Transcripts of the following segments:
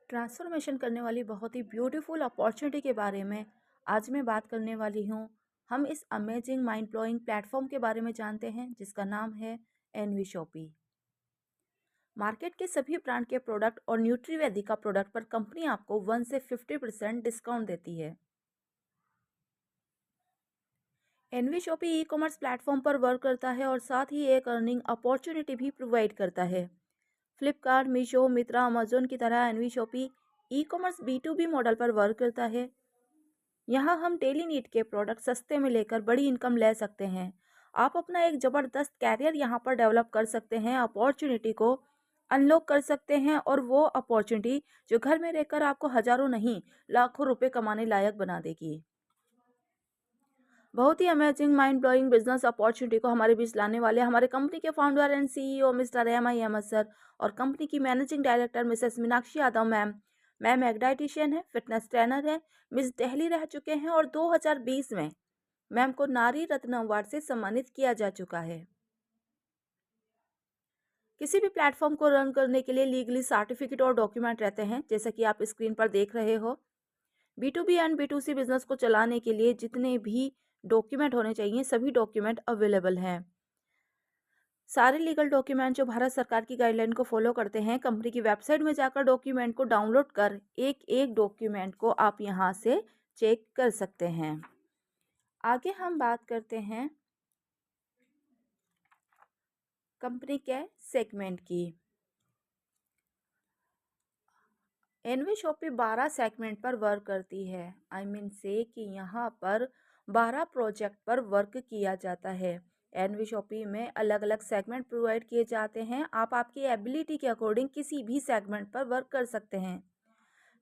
Transformation करने वाली बहुत ही ब्यूटीफुल अपॉर्चुनिटी के बारे में आज मैं बात करने वाली हूँ। हम इस अमेजिंग माइंड ब्लोइंग प्लेटफॉर्म के बारे में जानते हैं जिसका नाम है एनवी शॉपी। मार्केट के सभी ब्रांड के प्रोडक्ट और न्यूट्रीवेदी का प्रोडक्ट पर कंपनी आपको 1 से 50% डिस्काउंट देती है। NV Shoppy e commerce platform पर वर्क करता है और साथ ही एक अर्निंग अपॉर्चुनिटी भी प्रोवाइड करता है। फ्लिपकार्ट, मीशो, मित्रा, अमेजोन की तरह NV Shoppy e commerce B2B model पर वर्क करता है। यहाँ हम डेली नीड के प्रोडक्ट सस्ते में लेकर बड़ी इनकम ले सकते हैं। आप अपना एक ज़बरदस्त कैरियर यहाँ पर डेवलप कर सकते हैं, अपॉर्चुनिटी को अनलॉक कर सकते हैं और वो अपॉर्चुनिटी जो घर में रहकर आपको हज़ारों नहीं लाखों रुपए कमाने लायक बना देगी। बहुत ही amazing mind blowing business opportunity को हमारे बीच लाने वाले हमारे कंपनी के founder and CEO mister MI Ahmad sir और कंपनी की managing director misses Meenakshi Yadav ma'am. Ma'am एक डाइटिशियन है, फिटनेस ट्रेनर है, मिस दिल्ली रह चुके हैं और 2020 में मैम को नारी रत्न अवार्ड से सम्मानित किया जा चुका है। किसी भी प्लेटफॉर्म को रन करने के लिए लीगली सर्टिफिकेट और डॉक्यूमेंट रहते हैं, जैसा कि आप स्क्रीन पर देख रहे हो। B2B एंड B2C बिजनेस को चलाने के लिए जितने भी डॉक्यूमेंट होने चाहिए सभी डॉक्यूमेंट अवेलेबल हैं। सारे लीगल डॉक्यूमेंट जो भारत सरकार की गाइडलाइन को फॉलो करते हैं, कंपनी की वेबसाइट में जाकर डॉक्यूमेंट को डाउनलोड कर एक एक डॉक्यूमेंट को आप यहां से चेक कर सकते हैं। आगे हम बात करते हैं कंपनी के सेगमेंट की। एनवी शॉपी 12 सेगमेंट पर वर्क करती है। आई मीन से कि यहाँ पर 12 प्रोजेक्ट पर वर्क किया जाता है। एनवी शॉपी में अलग अलग सेगमेंट प्रोवाइड किए जाते हैं। आप आपकी एबिलिटी के अकॉर्डिंग किसी भी सेगमेंट पर वर्क कर सकते हैं।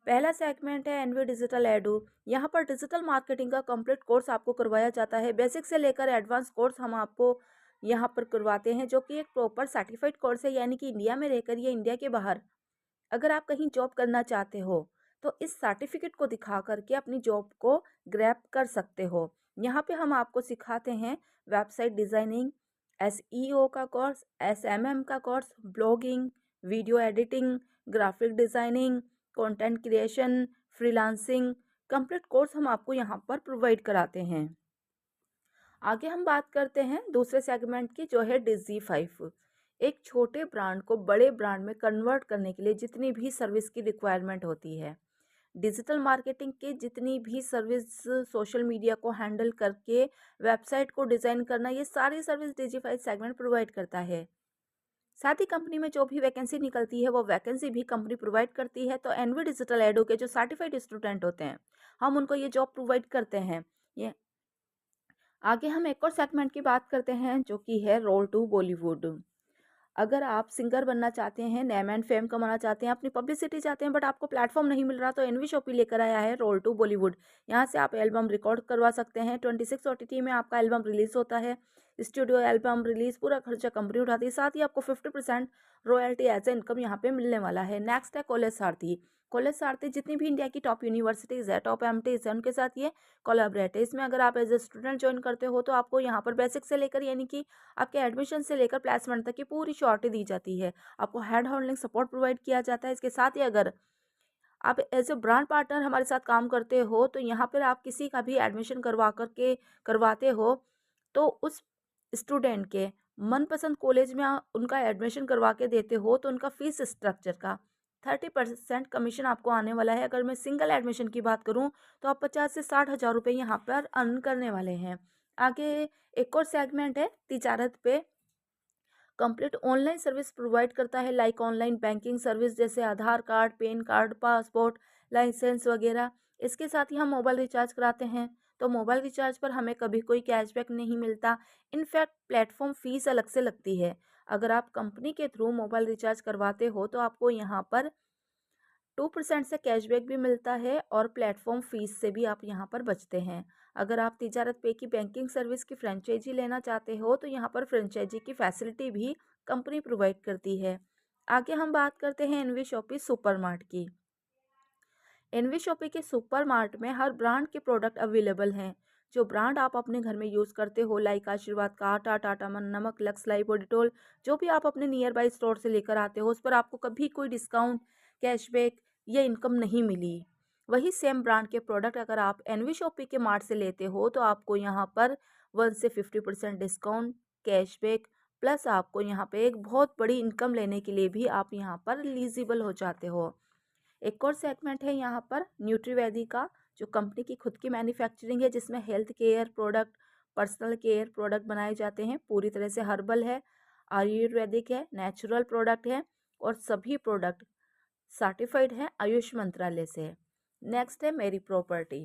पहला सेगमेंट है एनवी डिजिटल एडू। यहाँ पर डिजिटल मार्केटिंग का कंप्लीट कोर्स आपको करवाया जाता है। बेसिक से लेकर एडवांस कोर्स हम आपको यहाँ पर करवाते हैं, जो कि एक प्रॉपर सर्टिफाइड कोर्स है, यानी कि इंडिया में रहकर या इंडिया के बाहर अगर आप कहीं जॉब करना चाहते हो तो इस सर्टिफिकेट को दिखा करके अपनी जॉब को ग्रैब कर सकते हो। यहाँ पे हम आपको सिखाते हैं वेबसाइट डिज़ाइनिंग, SEO का कोर्स, SMM का course, blogging, video editing, graphic designing, content creation, freelancing. Complete course हम आपको यहाँ पर प्रोवाइड कराते हैं। आगे हम बात करते हैं दूसरे सेगमेंट की, जो है Digi5। एक छोटे ब्रांड को बड़े ब्रांड में कन्वर्ट करने के लिए जितनी भी सर्विस की रिक्वायरमेंट होती है, डिजिटल मार्केटिंग के जितनी भी सर्विस, सोशल मीडिया को हैंडल करके वेबसाइट को डिज़ाइन करना, ये सारी सर्विस Digi5 सेगमेंट प्रोवाइड करता है। साथ ही कंपनी में जो भी वैकेंसी निकलती है वो वैकेंसी भी कंपनी प्रोवाइड करती है। तो एनवी डिजिटल एडो के जो सर्टिफाइड स्टूडेंट होते हैं, हम उनको ये जॉब प्रोवाइड करते हैं। ये आगे हम एक और सेगमेंट की बात करते हैं, जो कि है रोल टू बॉलीवुड। अगर आप सिंगर बनना चाहते हैं, नेम एंड फेम कमाना चाहते हैं, अपनी पब्लिसिटी चाहते हैं, बट आपको प्लेटफॉर्म नहीं मिल रहा, तो एनवी शॉपी लेकर आया है रोल टू बॉलीवुड। यहाँ से आप एल्बम रिकॉर्ड करवा सकते हैं। 26 OTT में आपका एल्बम रिलीज होता है। स्टूडियो एल्बम रिलीज पूरा खर्चा कंपनी उठाती है। साथ ही आपको 50% रॉयल्टी एज ए इनकम यहाँ पे मिलने वाला है। नेक्स्ट है कॉलेज सारथी। कॉलेज सारथी जितनी भी इंडिया की टॉप यूनिवर्सिटीज़ है, टॉप एमटीज है, उनके साथ ये कोलैबोरेट है। इसमें अगर आप एज ए स्टूडेंट ज्वाइन करते हो तो आपको यहाँ पर बेसिक से लेकर, यानी कि आपके एडमिशन से लेकर प्लेसमेंट तक की पूरी श्योरिटी दी जाती है। आपको हैंड होल्डिंग सपोर्ट प्रोवाइड किया जाता है। इसके साथ ही अगर आप एज ए ब्रांड पार्टनर हमारे साथ काम करते हो तो यहाँ पर आप किसी का भी एडमिशन करवाते हो तो उस स्टूडेंट के मनपसंद कॉलेज में उनका एडमिशन करवा के देते हो तो उनका फीस स्ट्रक्चर का 30% कमीशन आपको आने वाला है। अगर मैं सिंगल एडमिशन की बात करूं तो आप 50 से 60 हज़ार रुपये यहाँ पर अर्न करने वाले हैं। आगे एक और सेगमेंट है तिजारत पे। कंप्लीट ऑनलाइन सर्विस प्रोवाइड करता है, लाइक ऑनलाइन बैंकिंग सर्विस जैसे Aadhaar card, PAN card, passport, license वगैरह। इसके साथ ही हम मोबाइल रिचार्ज कराते हैं, तो मोबाइल रिचार्ज पर हमें कभी कोई कैशबैक नहीं मिलता। इनफैक्ट प्लेटफॉर्म फीस अलग से लगती है। अगर आप कंपनी के थ्रू मोबाइल रिचार्ज करवाते हो तो आपको यहाँ पर 2% से कैशबैक भी मिलता है और प्लेटफॉर्म फीस से भी आप यहाँ पर बचते हैं। अगर आप तिजारत पे की बैंकिंग सर्विस की फ्रेंचाइजी लेना चाहते हो तो यहाँ पर फ्रेंचाइजी की फैसिलिटी भी कंपनी प्रोवाइड करती है। आगे हम बात करते हैं एनवी शॉपी सुपरमार्ट की। एनवी शॉपी के सुपरमार्ट में हर ब्रांड के प्रोडक्ट अवेलेबल हैं। जो ब्रांड आप अपने घर में यूज़ करते हो, लाइक आशीर्वाद का आटा, टाटा मन नमक, लक्स लाइफ, बॉडीटोल, जो भी आप अपने नियर बाई स्टोर से लेकर आते हो उस पर आपको कभी कोई डिस्काउंट, कैशबैक ये इनकम नहीं मिली। वही सेम ब्रांड के प्रोडक्ट अगर आप एनवी शॉपी के मार्ट से लेते हो तो आपको यहाँ पर 1 से 50% डिस्काउंट, कैशबैक, प्लस आपको यहाँ पे एक बहुत बड़ी इनकम लेने के लिए भी आप यहाँ पर एलिजिबल हो जाते हो। एक और सेगमेंट है यहाँ पर न्यूट्रीवैदी का, जो कंपनी की खुद की मैन्युफैक्चरिंग है, जिसमें health care product, personal care product बनाए जाते हैं। पूरी तरह से हर्बल है, आयुर्वेदिक है, नेचुरल प्रोडक्ट है और सभी प्रोडक्ट सर्टिफाइड है आयुष मंत्रालय से। नेक्स्ट है मेरी प्रॉपर्टी।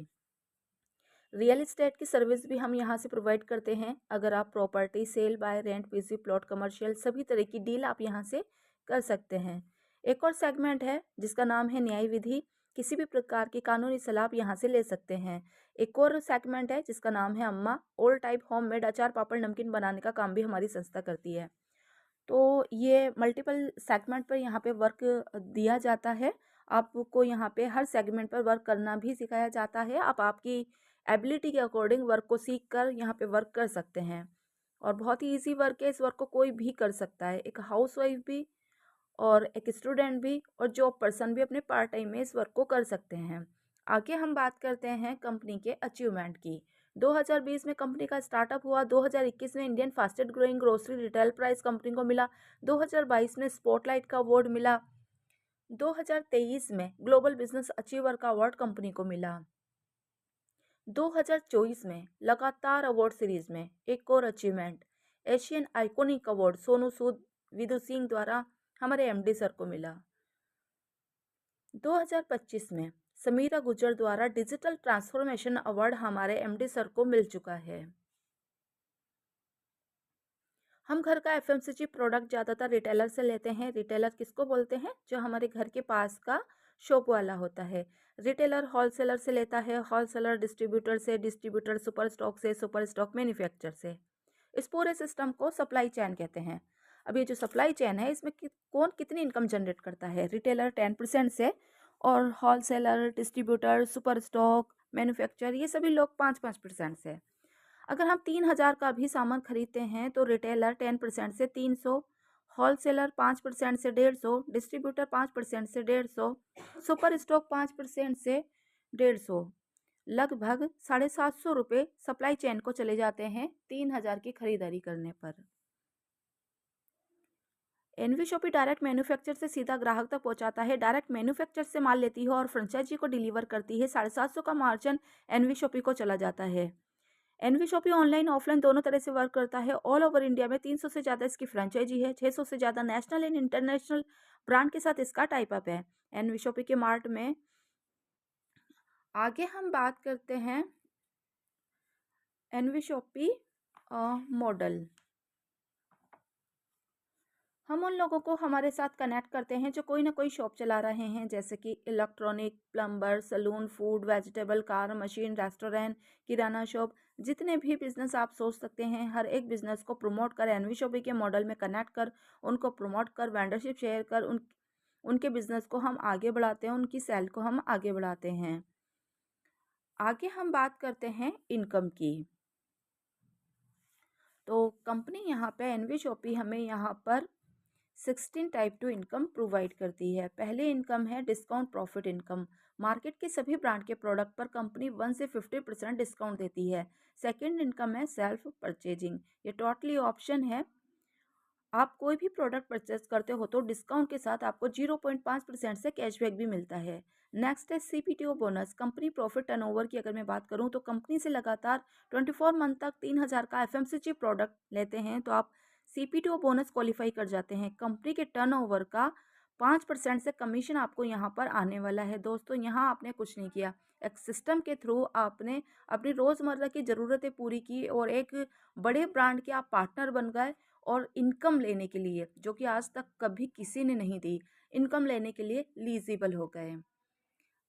रियल एस्टेट की सर्विस भी हम यहाँ से प्रोवाइड करते हैं। अगर आप property sale, buy, rent, PC, plot, commercial सभी तरह की डील आप यहाँ से कर सकते हैं। एक और सेगमेंट है जिसका नाम है न्याय विधि। किसी भी प्रकार की कानूनी सलाह आप यहाँ से ले सकते हैं। एक और सेगमेंट है जिसका नाम है अम्मा। ऑल टाइप होममेड अचार, पापड़, नमकीन बनाने का काम भी हमारी संस्था करती है। तो ये मल्टीपल सेगमेंट पर यहाँ पे वर्क दिया जाता है। आपको यहाँ पे हर सेगमेंट पर वर्क करना भी सिखाया जाता है। आप आपकी एबिलिटी के अकॉर्डिंग वर्क को सीख कर यहाँ पे वर्क कर सकते हैं और बहुत ही ईजी वर्क है। इस वर्क को कोई भी कर सकता है, एक हाउसवाइफ भी और एक स्टूडेंट भी और जॉब पर्सन भी अपने पार्ट टाइम में इस वर्क को कर सकते हैं। आगे हम बात करते हैं कंपनी के अचीवमेंट की। 2020 में कंपनी का स्टार्टअप हुआ। 2021 में Indian fastest growing grocery retail price company को मिला। 2022 में स्पॉटलाइट का अवार्ड मिला। 2023 में ग्लोबल बिजनेस अचीवर का अवार्ड कंपनी को मिला। 2024 में लगातार अवार्ड सीरीज में एक और achievement, Asian iconic award Sonu Sood Vidhu Singh द्वारा हमारे एमडी सर को मिला। 2025 में समीरा गुजर द्वारा डिजिटल ट्रांसफॉर्मेशन अवार्ड हमारे एमडी सर को मिल चुका है। हम घर का एफएमसीजी प्रोडक्ट ज़्यादातर रिटेलर से लेते हैं। रिटेलर किसको बोलते हैं? जो हमारे घर के पास का शॉप वाला होता है। रिटेलर होलसेलर से लेता है, होलसेलर डिस्ट्रीब्यूटर से, डिस्ट्रीब्यूटर सुपर स्टॉक से, सुपर स्टॉक मैन्युफैक्चर से। इस पूरे सिस्टम को सप्लाई चेन कहते हैं। अब ये जो सप्लाई चेन है इसमें कौन कितनी इनकम जनरेट करता है? रिटेलर 10% से और wholesaler, distributor, super stock, manufacture ये सभी लोग 5-5% से। अगर हम 3,000 का भी सामान खरीदते हैं तो रिटेलर 10% से 300, होलसेलर 5% से 150, डिस्ट्रीब्यूटर 5% से 150, सुपर स्टॉक 5% से 150, लगभग 750 रुपये सप्लाई चेन को चले जाते हैं 3,000 की खरीदारी करने पर। एनवी शॉपी डायरेक्ट मैन्युफैक्चर से सीधा ग्राहक तक पहुंचाता है। डायरेक्ट मैन्युफैक्चर से माल लेती है और फ्रेंचाइजी को डिलीवर करती है। 750 का मार्जिन एनवी शॉपी को चला जाता है। एनवी शॉपी ऑनलाइन ऑफलाइन दोनों तरह से वर्क करता है। ऑल ओवर इंडिया में 300 से ज़्यादा इसकी फ्रेंचाइजी है। 600 से ज़्यादा नेशनल एंड इंटरनेशनल ब्रांड के साथ इसका टाइप अप है एनवी शॉपी के मार्ट में। आगे हम बात करते हैं एनवी शॉपी मॉडल। हम उन लोगों को हमारे साथ कनेक्ट करते हैं जो कोई ना कोई शॉप चला रहे हैं, जैसे कि electronic, plumber, saloon, food, vegetable, car, machine, restaurant, किराना शॉप, जितने भी बिजनेस आप सोच सकते हैं, हर एक बिजनेस को प्रमोट कर एनवी शॉपी के मॉडल में कनेक्ट कर उनको प्रमोट कर वेंडरशिप शेयर कर उनके बिजनेस को हम आगे बढ़ाते हैं, उनकी सेल को हम आगे बढ़ाते हैं। आगे हम बात करते हैं इनकम की। तो कंपनी यहाँ पे एनवी शॉपी हमें यहाँ पर 16 टाइप टू इनकम प्रोवाइड करती है। पहले इनकम है डिस्काउंट प्रॉफिट इनकम। मार्केट के सभी ब्रांड के प्रोडक्ट पर कंपनी 1 से 50% डिस्काउंट देती है। सेकंड इनकम है सेल्फ परचेजिंग। ये टोटली ऑप्शन है। आप कोई भी प्रोडक्ट परचेज करते हो तो डिस्काउंट के साथ आपको 0.5% से कैशबैक भी मिलता है। नेक्स्ट है सीपीटीओ बोनस। कंपनी प्रॉफिट टर्नओवर की अगर मैं बात करूं तो कंपनी से लगातार 24 मंथ तक 3,000 का एफएमसीजी प्रोडक्ट लेते हैं तो आप सीपीटीओ बोनस क्वालिफाई कर जाते हैं। कंपनी के टर्नओवर का 5% से कमीशन आपको यहाँ पर आने वाला है। दोस्तों यहाँ आपने कुछ नहीं किया, एक सिस्टम के थ्रू आपने अपनी रोज़मर्रा की ज़रूरतें पूरी की और एक बड़े ब्रांड के आप पार्टनर बन गए और इनकम लेने के लिए, जो कि आज तक कभी किसी ने नहीं दी, इनकम लेने के लिए एलिजिबल हो गए।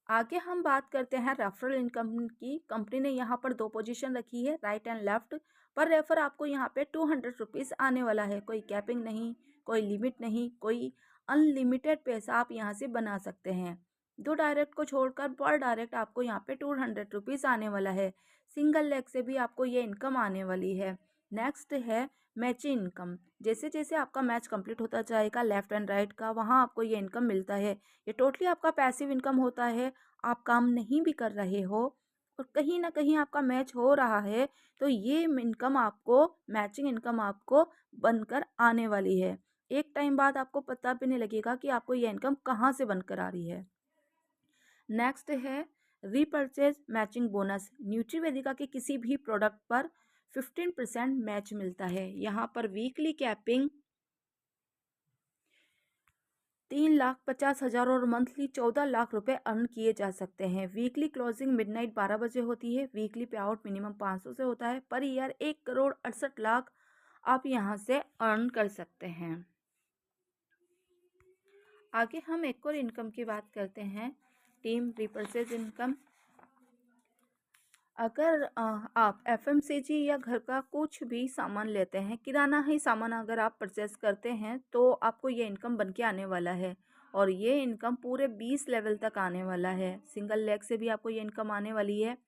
आगे हम बात करते हैं रेफरल इनकम की। कंपनी ने यहाँ पर 2 पोजीशन रखी है, राइट एंड लेफ्ट। पर रेफर आपको यहाँ पे 200 रुपीज़ आने वाला है। कोई कैपिंग नहीं, कोई लिमिट नहीं, कोई अनलिमिटेड पैसा आप यहाँ से बना सकते हैं। 2 डायरेक्ट को छोड़कर पर डायरेक्ट आपको यहाँ पे 200 रुपीज़ आने वाला है। सिंगल लेग से भी आपको ये इनकम आने वाली है। नेक्स्ट है मैचिंग इनकम। जैसे जैसे आपका मैच कंप्लीट होता जाएगा लेफ्ट एंड राइट का, वहाँ आपको ये इनकम मिलता है। ये टोटली आपका पैसिव इनकम होता है। आप काम नहीं भी कर रहे हो और कहीं ना कहीं आपका मैच हो रहा है, तो ये इनकम आपको, मैचिंग इनकम आपको बनकर आने वाली है। एक टाइम बाद आपको पता भी नहीं लगेगा कि आपको ये इनकम कहाँ से बनकर आ रही है। नेक्स्ट है रीपर्चेज मैचिंग बोनस। न्यूट्रीवेदिका के किसी भी प्रोडक्ट पर 15% मैच मिलता है। यहाँ पर वीकली कैपिंग 3,50,000 और मंथली 14 लाख रुपए अर्न किए जा सकते हैं। वीकली क्लोजिंग मिडनाइट 12 बजे होती है। वीकली पे आउट मिनिमम 500 से होता है। पर ईयर 1,68,00,000 आप यहाँ से अर्न कर सकते हैं। आगे हम एक और इनकम की बात करते हैं, टीम रिपर्चेज इनकम। अगर आप एफएमसीजी या घर का कुछ भी सामान लेते हैं, किराना ही सामान अगर आप परचेस करते हैं, तो आपको ये इनकम बन के आने वाला है। और ये इनकम पूरे 20 लेवल तक आने वाला है। सिंगल लेग से भी आपको ये इनकम आने वाली है।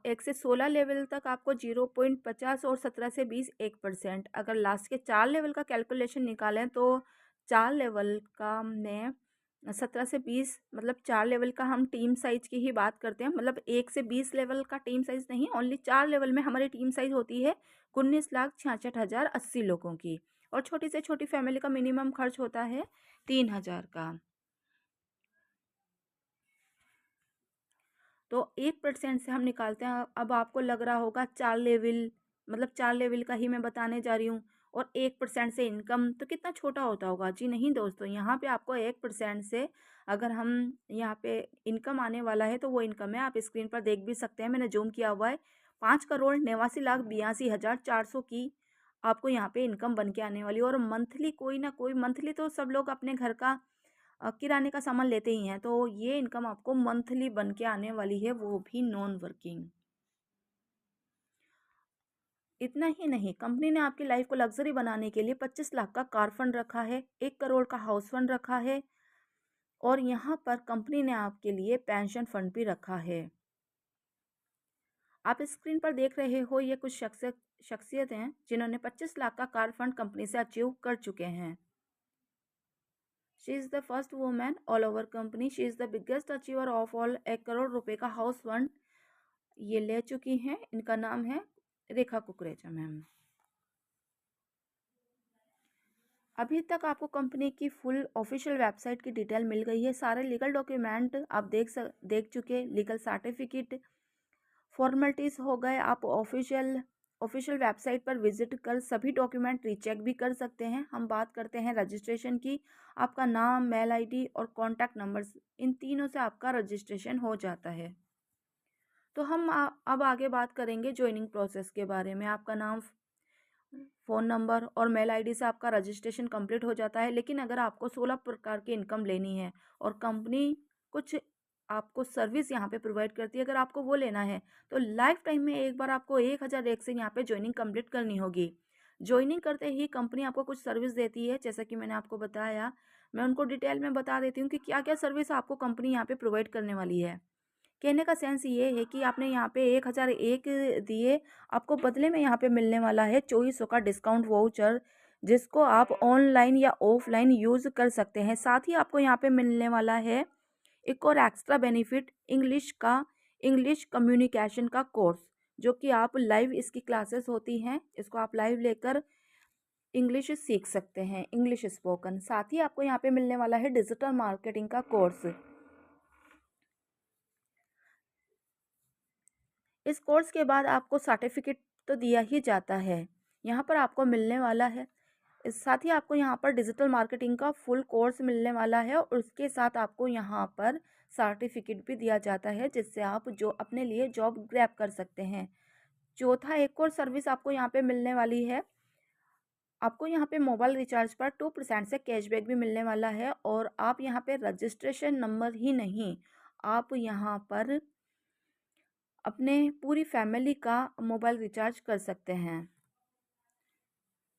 1 से 16 लेवल तक आपको 0.50 और 17 से 20 1%। अगर लास्ट के 4 लेवल का कैलकुलेशन निकालें तो 4 लेवल का में 17 से 20, मतलब 4 लेवल का हम टीम साइज की ही बात करते हैं। मतलब 1 से 20 लेवल का टीम साइज नहीं, ओनली 4 लेवल में हमारी टीम साइज होती है 19,66,080 लोगों की। और छोटी से छोटी फैमिली का मिनिमम खर्च होता है 3,000 का। तो 1% से हम निकालते हैं। अब आपको लग रहा होगा 4 लेवल, मतलब 4 लेवल का ही मैं बताने जा रही हूँ और 1% से इनकम तो कितना छोटा होता होगा। जी नहीं दोस्तों, यहाँ पे आपको 1% से अगर हम यहाँ पे इनकम आने वाला है तो वो इनकम है, आप स्क्रीन पर देख भी सकते हैं, मैंने जूम किया हुआ है, 5,89,82,400 की आपको यहाँ पे इनकम बन के आने वाली है। और मंथली कोई ना कोई, मंथली तो सब लोग अपने घर का किराने का सामान लेते ही हैं, तो ये इनकम आपको मंथली बन के आने वाली है, वो भी नॉन वर्किंग। इतना ही नहीं, कंपनी ने आपकी लाइफ को लग्जरी बनाने के लिए 25 लाख का कार फंड रखा है, 1 करोड़ का हाउस फंड रखा है और यहाँ पर कंपनी ने आपके लिए पेंशन फंड भी रखा है। आप स्क्रीन पर देख रहे हो, ये कुछ शख्सियत हैं जिन्होंने 25 लाख का कार फंड कंपनी से अचीव कर चुके हैं। She is the first women all over company, she is the biggest achiever of all 1 crore रुपए का हाउस फंड ये ले चुकी हैं। इनका नाम है रेखा कुकरेजा मैम। अभी तक आपको कंपनी की फुल ऑफिशियल वेबसाइट की डिटेल मिल गई है। सारे लीगल डॉक्यूमेंट आप देख चुके, लीगल सर्टिफिकेट फॉर्मेलिटीज़ हो गए। आप ऑफिशियल वेबसाइट पर विजिट कर सभी डॉक्यूमेंट रीचेक भी कर सकते हैं। हम बात करते हैं रजिस्ट्रेशन की। आपका नाम, मेल आईडी और कॉन्टैक्ट नंबर्स, इन तीनों से आपका रजिस्ट्रेशन हो जाता है। तो हम अब आगे बात करेंगे ज्वाइनिंग प्रोसेस के बारे में। आपका नाम, फ़ोन नंबर और मेल आईडी से आपका रजिस्ट्रेशन कंप्लीट हो जाता है। लेकिन अगर आपको 16 प्रकार की इनकम लेनी है और कंपनी कुछ आपको सर्विस यहाँ पे प्रोवाइड करती है, अगर आपको वो लेना है तो लाइफ टाइम में एक बार आपको 1,001 से यहाँ पे ज्वाइनिंग कंप्लीट करनी होगी। ज्वाइनिंग करते ही कंपनी आपको कुछ सर्विस देती है, जैसा कि मैंने आपको बताया। मैं उनको डिटेल में बता देती हूँ कि क्या क्या सर्विस आपको कंपनी यहाँ पे प्रोवाइड करने वाली है। कहने का सेंस ये है कि आपने यहाँ पे 1,001 दिए, आपको बदले में यहाँ पे मिलने वाला है 2400 का डिस्काउंट वाउचर, जिसको आप ऑनलाइन या ऑफलाइन यूज़ कर सकते हैं। साथ ही आपको यहाँ पे मिलने वाला है एक और एक्स्ट्रा बेनिफिट, इंग्लिश कम्युनिकेशन का कोर्स, जो कि आप लाइव, इसकी क्लासेस होती हैं, इसको आप लाइव लेकर इंग्लिश सीख सकते हैं, इंग्लिश स्पोकन। साथ ही आपको यहाँ पे मिलने वाला है डिजिटल मार्केटिंग का कोर्स। इस कोर्स के बाद आपको सर्टिफिकेट तो दिया ही जाता है, यहाँ पर आपको मिलने वाला है। इस साथ ही आपको यहाँ पर डिजिटल मार्केटिंग का फुल कोर्स मिलने वाला है और उसके साथ आपको यहाँ पर सर्टिफिकेट भी दिया जाता है, जिससे आप जो अपने लिए जॉब ग्रैब कर सकते हैं। चौथा, एक और सर्विस आपको यहाँ पे मिलने वाली है। आपको यहाँ पे मोबाइल रिचार्ज पर 2% से कैशबैक भी मिलने वाला है। और आप यहाँ पे रजिस्ट्रेशन नंबर ही नहीं, आप यहाँ पर अपने पूरी फैमिली का मोबाइल रिचार्ज कर सकते हैं।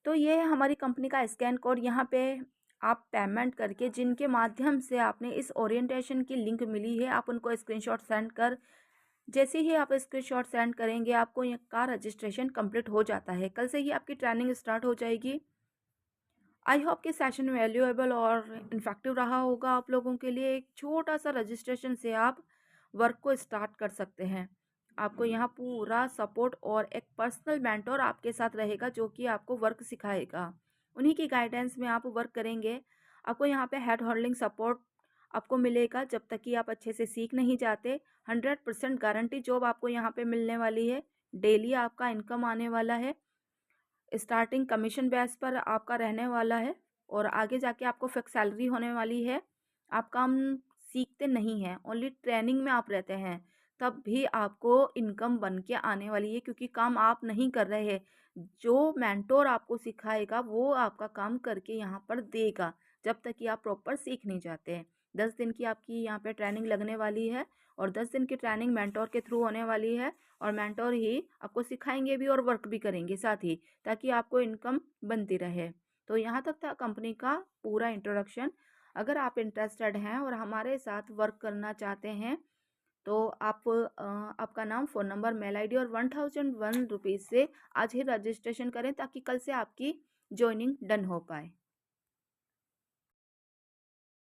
तो ये है हमारी कंपनी का स्कैन कोड। यहाँ पे आप पेमेंट करके, जिनके माध्यम से आपने इस ओरिएंटेशन की लिंक मिली है, आप उनको स्क्रीनशॉट सेंड कर जैसे ही आप स्क्रीनशॉट सेंड करेंगे आपको ये का रजिस्ट्रेशन कंप्लीट हो जाता है। कल से ही आपकी ट्रेनिंग स्टार्ट हो जाएगी। आई होप कि सेशन वैल्यूएबल और इन्फेक्टिव रहा होगा आप लोगों के लिए। एक छोटा सा रजिस्ट्रेशन से आप वर्क को स्टार्ट कर सकते हैं। आपको यहाँ पूरा सपोर्ट और एक पर्सनल मेंटर आपके साथ रहेगा जो कि आपको वर्क सिखाएगा। उन्हीं की गाइडेंस में आप वर्क करेंगे। आपको यहाँ पे हेड होल्डिंग सपोर्ट आपको मिलेगा जब तक कि आप अच्छे से सीख नहीं जाते। 100% गारंटी जॉब आपको यहाँ पे मिलने वाली है। डेली आपका इनकम आने वाला है। स्टार्टिंग कमीशन बेस पर आपका रहने वाला है और आगे जाके आपको फिक्स सैलरी होने वाली है। आप काम सीखते नहीं हैं, ओनली ट्रेनिंग में आप रहते हैं, तब भी आपको इनकम बन के आने वाली है क्योंकि काम आप नहीं कर रहे हैं। जो मेंटोर आपको सिखाएगा वो आपका काम करके यहाँ पर देगा जब तक कि आप प्रॉपर सीख नहीं जाते हैं। 10 दिन की आपकी यहाँ पे ट्रेनिंग लगने वाली है और 10 दिन की ट्रेनिंग मेंटोर के थ्रू होने वाली है और मेंटोर ही आपको सिखाएंगे भी और वर्क भी करेंगे साथ ही, ताकि आपको इनकम बनती रहे। तो यहाँ तक था कंपनी का पूरा इंट्रोडक्शन। अगर आप इंटरेस्टेड हैं और हमारे साथ वर्क करना चाहते हैं तो आप आपका नाम, फ़ोन नंबर, मेल आईडी और 1001 रुपीज़ से आज ही रजिस्ट्रेशन करें ताकि कल से आपकी जॉइनिंग डन हो पाए।